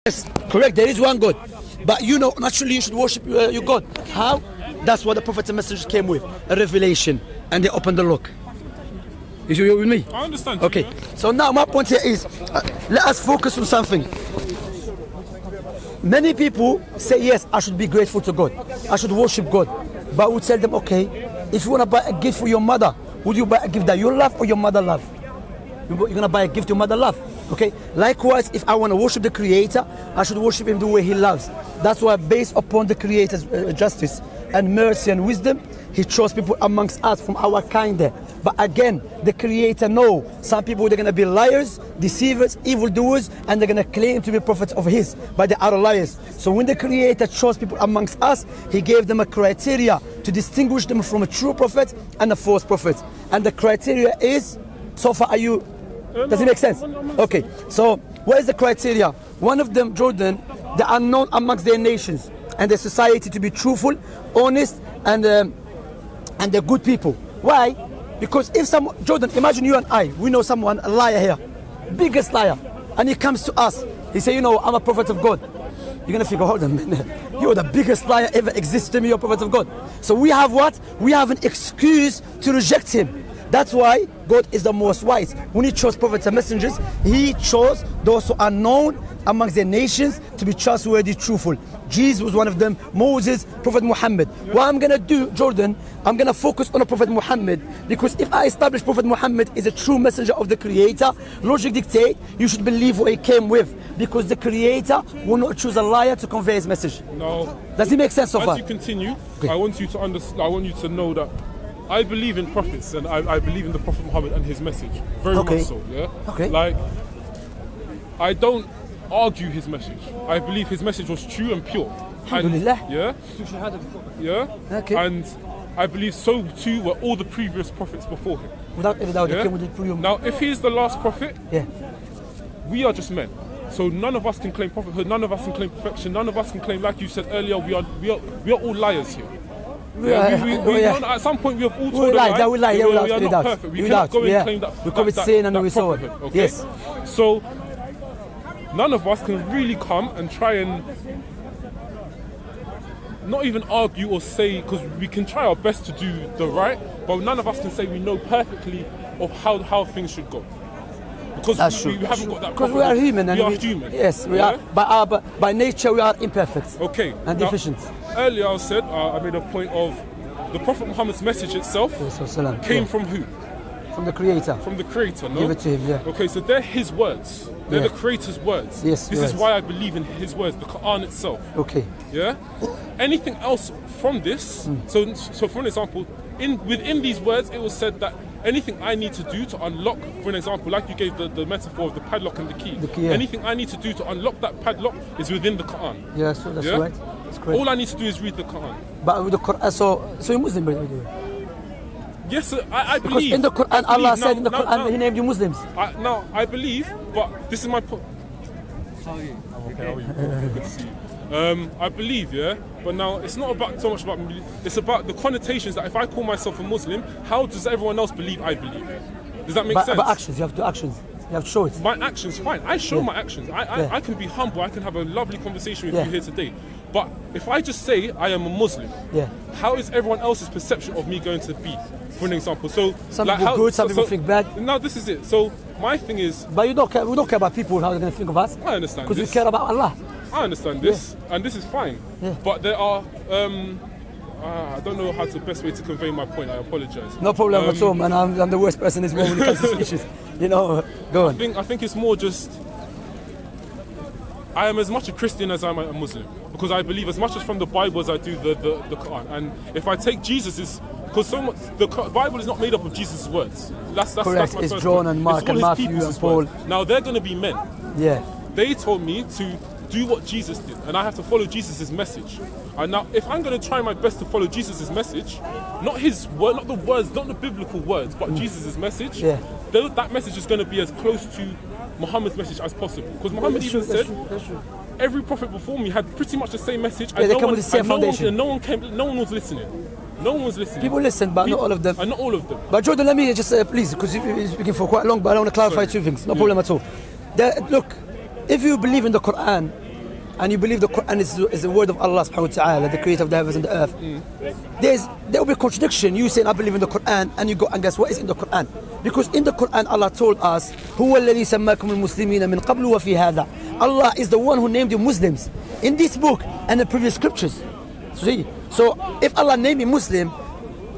Yes, correct. There is one God, but naturally you should worship your God. How? That's what the Prophet and Messengers came with, a revelation, and they opened the lock. Is you with me? I understand. Okay. So now my point here is, let us focus on something. Many people say, yes, I should be grateful to God. I should worship God. But we tell them, okay, if you want to buy a gift for your mother, would you buy a gift that you love or your mother love? You're going to buy a gift your mother love. Okay. Likewise, if I want to worship the Creator, I should worship Him the way He loves. That's why, based upon the Creator's justice and mercy and wisdom, He chose people amongst us from our kind there. But again, the Creator knows some people, they're going to be liars, deceivers, evildoers, and they're going to claim to be prophets of His, but they are liars. So when the Creator chose people amongst us, He gave them a criteria to distinguish them from a true prophet and a false prophet. And the criteria is, so far, are you... Does it make sense? Okay, so what is the criteria? One of them, Jordan, they are known amongst their nations and their society to be truthful, honest, and they're good people. Why? Because if Jordan, imagine you and I, we know someone, a liar here, biggest liar, and he comes to us, he say, I'm a prophet of God. You're going to figure, hold on, man, you're the biggest liar ever existed, you're a prophet of God. So we have what? We have an excuse to reject him. That's why God is the most wise. When He chose prophets and messengers, He chose those who are known amongst their nations to be trustworthy, truthful. Jesus was one of them, Moses, Prophet Muhammad. What I'm going to do, Jordan, I'm going to focus on the Prophet Muhammad, because if I establish Prophet Muhammad is a true messenger of the Creator, logic dictate you should believe what he came with, because the Creator will not choose a liar to convey his message. No. Does it make sense so far? As you continue, Okay. I want you to understand. I want you to know that I believe in prophets, and I believe in the Prophet Muhammad and his message very Okay. much so. Yeah. Okay. Like, I don't argue his message. I believe his message was true and pure. Alhamdulillah. Yeah. Yeah. Okay. And I believe so too were all the previous prophets before him. Without any doubt, Yeah? they came with the proof. Now, if he is the last prophet, Yeah. we are just men. So none of us can claim prophethood. None of us can claim perfection. None of us can claim, like you said earlier, we are all liars here. Yeah, we know at some point we have all told a lie. We lie. Yeah, we are not perfect. We cannot go and claim that. We commit sin and we saw it. prophethood, okay? Yes. So none of us can really come and try and not even argue or say, because we can try our best to do the right, but none of us can say we know perfectly of how things should go. Because That's we true. haven't got that. Because we are human. We are human. Yes, we Yeah? are. By nature, we are imperfect. Okay. And Now, deficient. earlier I said, I made a point of the Prophet Muhammad's message itself came from who? From the Creator. From the Creator, no? Give it to Him, yeah. Okay, so they're His words. They're Yeah. the Creator's words. Yes, This you're is right. why I believe in His words, the Quran itself. Okay. Yeah? Anything else from this, so for an example, within these words, it was said that anything I need to do to unlock, for an example, like you gave the metaphor of the padlock and the key. The key, yeah. Anything I need to do to unlock that padlock is within the Quran. Yeah, so that's Yeah? right. That's correct. All I need to do is read the Quran. But with the Quran, so you're Muslim, by the way. Yes, sir, I Because believe. in the Quran, I believe. Allah said in the Quran, He named you Muslims. I believe, but this is my point. Okay, how are you? Good to see you. I believe, yeah, but now it's not about so much about me. It's about the connotations that if I call myself a Muslim, how does everyone else believe I believe? Does that make sense? But actions, you have to do actions. You have to show it. My actions, fine. I show Yeah. my actions. Yeah. I can be humble. I can have a lovely conversation with Yeah. you here today. But if I just say I am a Muslim, Yeah. how is everyone else's perception of me going to be? For an example, so Some people good, some people think bad. No, this is it. So my thing is, But we don't care about people, how they're going to think of us. I understand Because we this. care about Allah. I understand this, and this is fine. Yeah. But there are, I don't know how to best way to convey my point. I apologize. No problem at all, man. I'm the worst person in this world when it comes to speeches. Go on. I think it's more just, I am as much a Christian as I'm a Muslim, because I believe as much as from the Bible as I do the Quran. And if I take Jesus's, because so much the Bible is not made up of Jesus' words. That's Correct. my It's first John point. and Mark It's all and his Matthew people's and Paul. words. Now they're going to be men. Yeah. They told me to do what Jesus did, and I have to follow Jesus' message. And now, if I'm going to try my best to follow Jesus' message, not his word, not the words, not the biblical words, but Jesus' message, Yeah. that message is going to be as close to Muhammad's message as possible. Because Muhammad That's even true, said, that's true. every prophet before me had pretty much the same message, Yeah, they come with the same foundation. no one was listening. No one was listening. People listen, but not all of them. And not all of them. But Jordan, let me just, please, because you've been speaking for quite long, but I want to clarify Sorry. two things. No problem at all. Look, if you believe in the Quran, and you believe the Quran is the word of Allah subhanahu wa ta'ala, the creator of the heavens and the earth, there will be a contradiction. You saying I believe in the Quran, and you go and guess what is in the Quran? Because in the Quran Allah told us, هو الذي سماكم المسلمين من قبل وفي هذا. Allah is the one who named you Muslims in this book and the previous scriptures. See? So if Allah named me Muslim,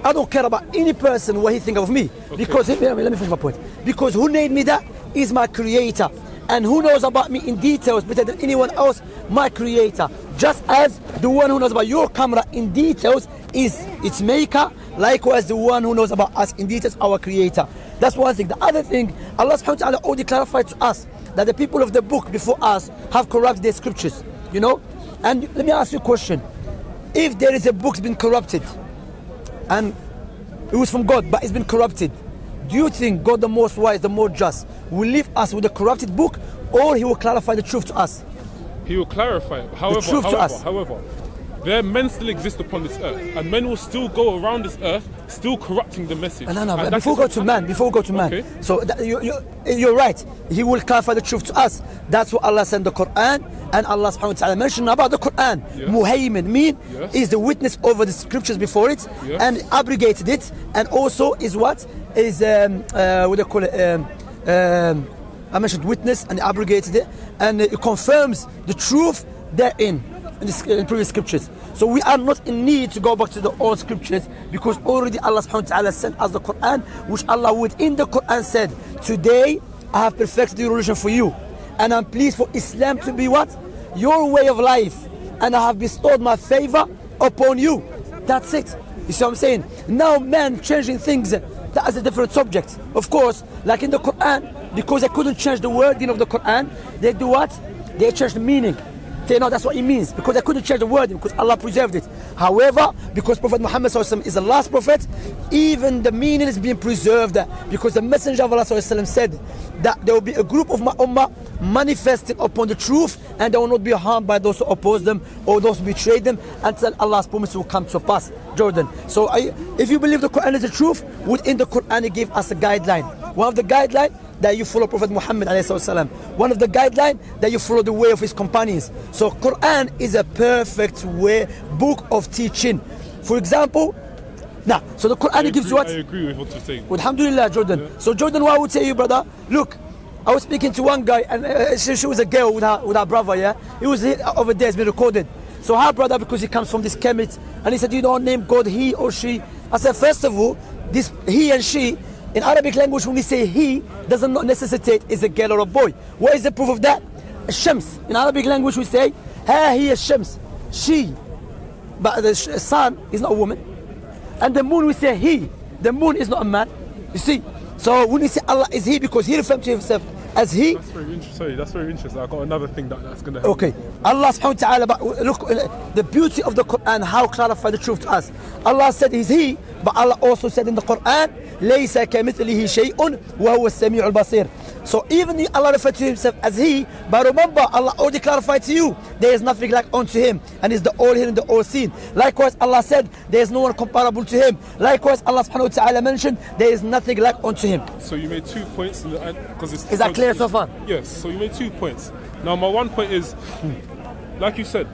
I don't care about any person what he think of me. Okay. Because, let me finish my point. Because who named me that is my creator. And who knows about me in details better than anyone else? My creator. Just as the one who knows about your camera in details is its maker, likewise the one who knows about us in details, our creator. That's one thing. The other thing, Allah subhanahu wa ta'ala already clarified to us that the people of the book before us have corrupted their scriptures. You know? And let me ask you a question. If there is a book been corrupted, and it was from God, but it's been corrupted, do you think God the most wise, the more just, will leave us with a corrupted book, or he will clarify the truth to us? He will clarify it. However, there men still exist upon this earth, and men will still go around this earth, still corrupting the message. No. Before we go to man, so you're right. He will clarify the truth to us. That's what Allah said in the Quran, and Allah subhanahu wa ta'ala mentioned about the Quran. Yes. Muhaymin is the witness over the scriptures before it, and abrogated it, and also is what is what they call it. I mentioned witness, and abrogated it, and it confirms the truth therein. In previous scriptures. So we are not in need to go back to the old scriptures, because already Allah subhanahu wa ta'ala sent us the Quran, which Allah within the Quran said, today I have perfected the religion for you, and I'm pleased for Islam to be what? Your way of life, and I have bestowed my favor upon you. That's it. You see what I'm saying? Now man changing things, that is a different subject. Of course, like in the Quran, because they couldn't change the wording of the Quran, they do what? They change the meaning. They know that's what it means, because they couldn't change the wording, because Allah preserved it. However, because Prophet Muhammad is the last prophet, even the meaning is being preserved, because the Messenger of Allah said that there will be a group of my ummah manifesting upon the truth, and they will not be harmed by those who oppose them or those who betray them, until Allah's promise will come to pass. Jordan. So if you believe the Quran is the truth, within the Quran it gave us a guideline. One of the guidelines, that you follow Prophet Muhammad ﷺ. One of the guidelines, that you follow the way of his companions. So Quran is a perfect book of teaching. For example, so the Quran gives you what? I agree with what you're saying. Alhamdulillah, Jordan. Yeah. So Jordan, what I would say to you, brother, look, I was speaking to one guy, and she was a girl with her brother, yeah? It was over there, it's been recorded. So her brother, because he comes from this Kemet, and he said, you don't name God he or she. I said, first of all, this he and she, in Arabic language, when we say he, doesn't necessitate is a girl or a boy. What is the proof of that? Shams. In Arabic language, we say, ha he is Shams. She. But the sun is not a woman. And the moon, we say he. The moon is not a man. You see? So when we say Allah is he, because he refers to himself as he. That's very interesting. Sorry, that's very interesting. I've got another thing that's going to help. Okay. Allah subhanahu wa ta'ala, look, the beauty of the Quran, how clarify the truth to us. Allah said he's he, but Allah also said in the Quran, لَيْسَ كَمِثْلِهِ شَيْءٌ وَهُوَ السَّمِيعُ الْبَصِيرُ. So even Allah referred to himself as he, but remember, Allah already clarified to you, there is nothing like unto him, and is the all-hearing, the all-seen. Likewise, Allah said, there is no one comparable to him. Likewise, Allah subhanahu wa ta'ala mentioned, there is nothing like unto him. So you made 2 points, because is that clear so far? Yes, so you made 2 points. Now my one point is, like you said,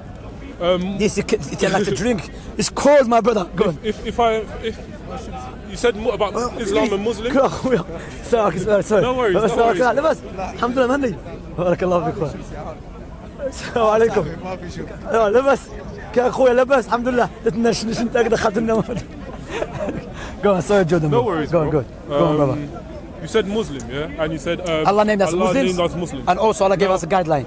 this it's like a drink. It's cold, my brother. Go on. If you said more about Islam and Muslims. sorry. No worries. لبس الحمد لله مهني بارك الله فيك. السلام عليكم. لبس كأخويا لبس الحمد لله تتنشنش انت دخلت لنا. Go on, sorry Jordan. No worries. Go on, brother. You said Muslim, yeah, and you said Allah named us Muslims, and also Allah gave us a guideline.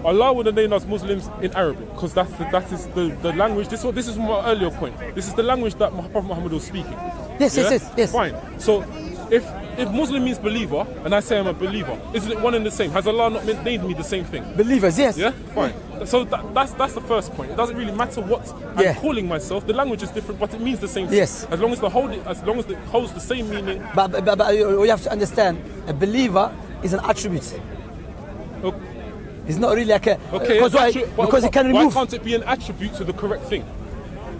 Allah would have named us Muslims in Arabic, because that is the language. This is my earlier point. This is the language that Prophet Muhammad was speaking. Yes. Fine. So if Muslim means believer, and I say I'm a believer, isn't it one and the same? Has Allah not named me the same thing? Believers, yes. Yeah, fine. So that's the first point. It doesn't really matter what I'm calling myself. The language is different, but it means the same thing. Yes. As long as it holds the same meaning. But you have to understand, a believer is an attribute. Okay. It's not really like a... Okay, because it can remove... Why can't it be an attribute to the correct thing?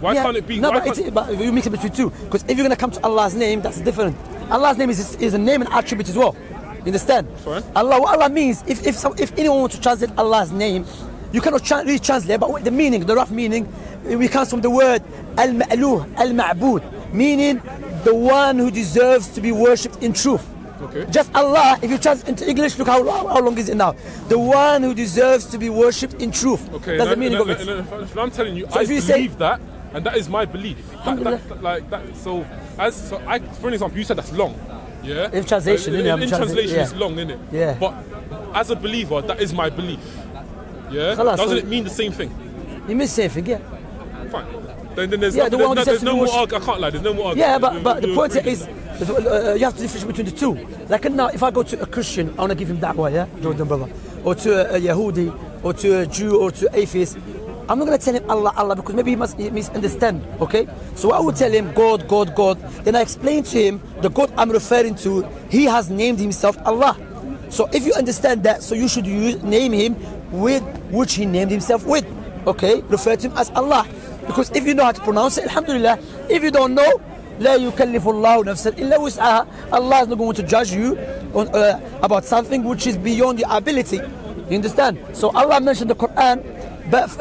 Why can't it be... No, but you mix it between two. Because if you're going to come to Allah's name, that's different. Allah's name is a name and attribute as well. You understand? Fine. What Allah means, if anyone wants to translate Allah's name You cannot really translate, but the meaning, the rough meaning, it comes from the word al-ma'luh, al-ma'bud, meaning the one who deserves to be worshipped in truth. Okay. Just Allah, if you translate into English, look how long is it now? The one who deserves to be worshipped in truth. Okay. That's the meaning of it. If I'm telling you, So I if you believe say- that, and that is my belief. So for example, you said that's long. Yeah. In translation, in translation, it's long, innit? Yeah. But as a believer, that is my belief. Yeah. Khalas, Doesn't so- it mean the same thing? You miss something, yeah. Fine. Then there's Yeah, the one who there's says no to more worship- argument. I can't lie. There's no more Yeah, argument. but the You point agree. is, you have to differentiate between the two. Like now, if I go to a Christian, I want to give him da'wah, yeah, Jordan brother, or to a Yahudi, or to a Jew, or to an atheist. I'm not going to tell him Allah, Allah, because maybe he misunderstand, okay? So I would tell him God, God, God. Then I explain to him the God I'm referring to, he has named himself Allah. So if you understand that, so you should name him with which he named himself with, okay? Refer to him as Allah. Because if you know how to pronounce it, alhamdulillah. If you don't know, لا يكلف الله نفسا إلا وسعها. Allah is not going to judge you on, about something which is beyond your ability. You understand? So Allah mentioned the Quran. What's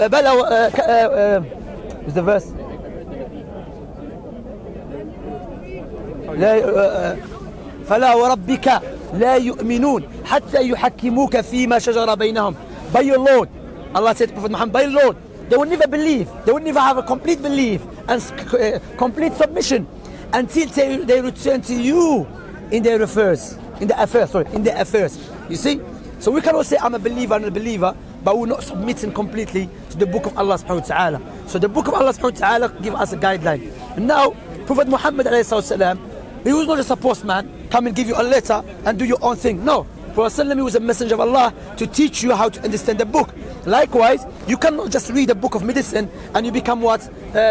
the verse? فلا وربك لا يؤمنون حتى يحكموك فيما شجر بينهم. By your Lord, Allah said to Prophet Muhammad, by your Lord, they will never believe, they will never have a complete belief and complete submission until they return to you in their affairs. You see? So we cannot say I'm a believer and a believer, but we're not submitting completely to the book of Allah subhanahu wa ta'ala. So the book of Allah subhanahu wa ta'ala give us a guideline. And now, Prophet Muhammad alayhi salam, he was not just a postman, come and give you a letter and do your own thing. No. Prophet he was a messenger of Allah to teach you how to understand the book. Likewise, you cannot just read a book of medicine and you become what?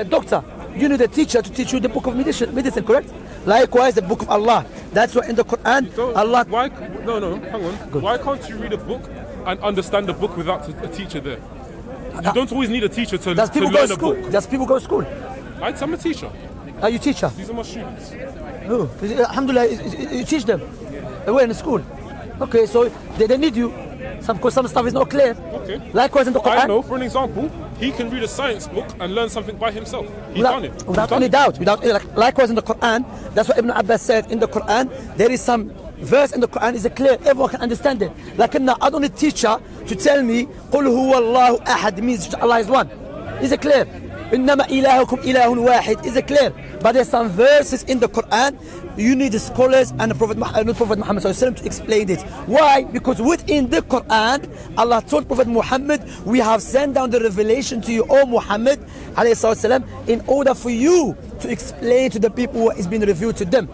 Doctor. You need a teacher to teach you the book of medicine, correct? Likewise, the book of Allah. That's why in the Quran, Allah... Why? No, hang on. Good. Why can't you read a book and understand the book without a teacher there? You don't always need a teacher to Does people go learn to a school? book. Does people go to school? I'm a teacher. Are you teacher? These are my students. Oh, alhamdulillah, you teach them. Where in the school? Okay, so they need you. Because some stuff is not clear. Okay. Likewise in the Quran. I know, for an example, he can read a science book and learn something by himself. He's done it. Without any doubt. Likewise in the Quran, that's what Ibn Abbas said. In the Quran, there is some verse in the Quran is clear. Everyone can understand it. Like now, I don't need a teacher to tell me, قُلْ هُوَ اللَّهُ أَحَدٍ means Allah is one. Is it clear? إِنَّمَا إِلَهُكُمْ إِلَهٌ وَاحِدٌ. Is it clear? But there's some verses in the Quran, you need the scholars and the Prophet Muhammad to explain it. Why? Because within the Quran, Allah told Prophet Muhammad, we have sent down the revelation to you, O Muhammad, in order for you to explain to the people what is being revealed to them.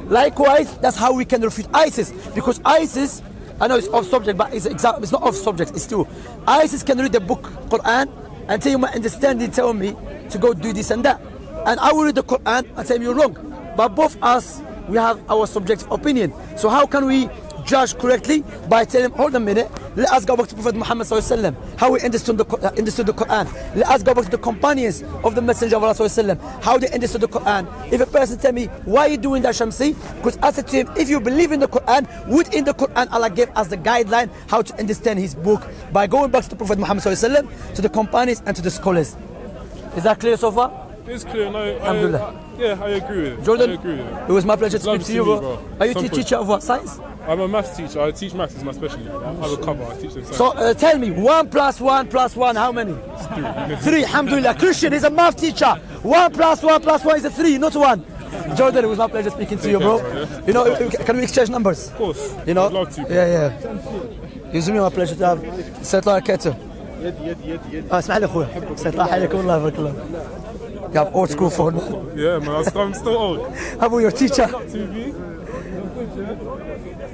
Likewise, that's how we can refute ISIS. Because ISIS, I know it's off subject, but it's not off subject, it's true. ISIS can read the book Quran and tell you my understanding, tell me to go do this and that. And I will read the Quran and tell you you're wrong. But both us, we have our subjective opinion. So how can we judge correctly? By telling him, hold a minute, let us go back to Prophet Muhammad how he understood the Quran. Let us go back to the companions of the Messenger of Allah how they understood the Quran. If a person tell me, why are you doing that, Shamsi? Because I said to him, if you believe in the Quran, within the Quran, Allah gave us the guideline how to understand his book by going back to the Prophet Muhammad to the companions and to the scholars. Is that clear so far? It's clear. Alhamdulillah. I agree with it. Jordan, I agree with it. it was my pleasure to speak to you, Love to bro. meet you, bro. Are you Some teacher of what? Science? I'm a maths teacher. I teach maths is my specialty. I have a cover. I teach them science. So tell me, 1 + 1 + 1, how many? 3, alhamdulillah. Christian is a math teacher. 1 + 1 + 1 is a 3, not 1. Jordan, it was my pleasure speaking to you, bro. You know, can we exchange numbers? Of course. You know? I'd love to. Yeah. It's me my pleasure to have SCDawah Allah Khair. اسمح لي اخويا سيد الله عليك والله بارك الله. You have old school phone. Yeah, man. I'm still old. How about your teacher? TV.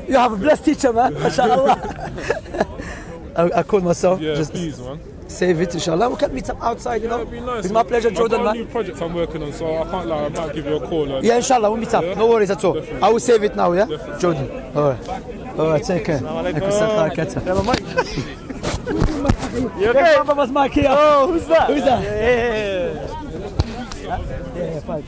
You have a blessed teacher, man. MashaAllah. I called myself. Yeah, just please, man. save it, inshallah. We can meet up outside, you know. That'd be nice. It's my pleasure, Jordan, I've got a man. new project I'm working on, so I can't lie. I might give you a call. Yeah, inshallah, we'll meet up. No worries at all. Definitely. I will save it now, yeah? Definitely. Jordan. Alright, take care. You okay? Oh, who's that? Who's that? Yeah. Yeah, fine.